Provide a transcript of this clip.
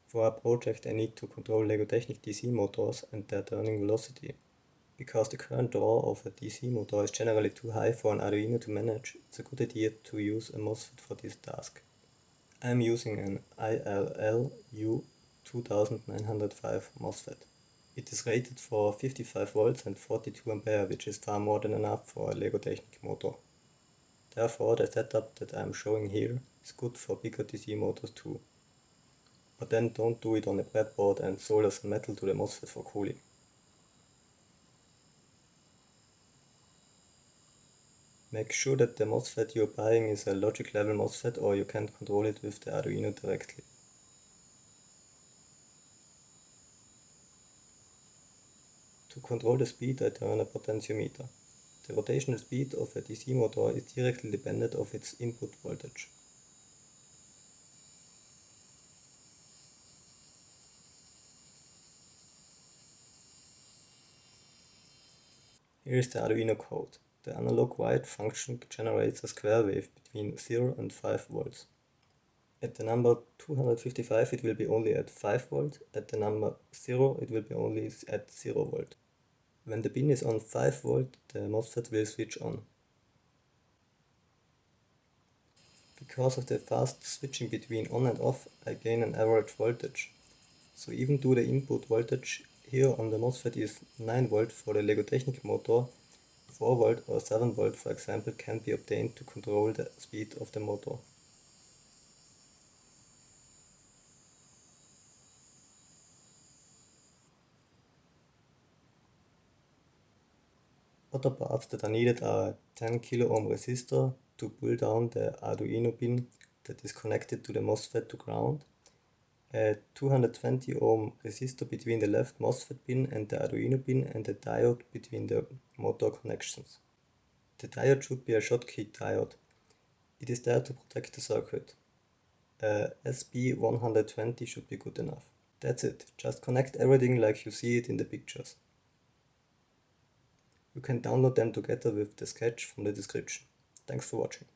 For our project I need to control LEGO Technic DC motors and their turning velocity. Because the current draw of a DC motor is generally too high for an Arduino to manage, it's a good idea to use a MOSFET for this task. I am using an IRL U2905 MOSFET. It is rated for 55 volts and 42 ampere, which is far more than enough for a LEGO Technic motor. Therefore, the setup that I am showing here is good for bigger DC motors too. But then don't do it on a breadboard and solder some metal to the MOSFET for cooling. Make sure that the MOSFET you're buying is a logic level MOSFET or you can't control it with the Arduino directly. To control the speed I turn a potentiometer. The rotational speed of a DC motor is directly dependent of its input voltage. Here is the Arduino code. The analog write function generates a square wave between 0 and 5 volts. At the number 255 it will be only at 5 volt, at the number 0 it will be only at 0 volt. When the pin is on 5 volt, the MOSFET will switch on. Because of the fast switching between on and off, I gain an average voltage. So even though the input voltage here on the MOSFET is 9 volt for the LEGO Technic motor, 4 volt or 7 volt for example can be obtained to control the speed of the motor. Other parts that are needed are a 10 kilo ohm resistor to pull down the Arduino pin that is connected to the MOSFET to ground, a 220 ohm resistor between the left MOSFET pin and the Arduino pin, and a diode between the motor connections. The diode should be a Schottky diode. It is there to protect the circuit. A SB120 should be good enough. That's it, just connect everything like you see it in the pictures. You can download them together with the sketch from the description. Thanks for watching.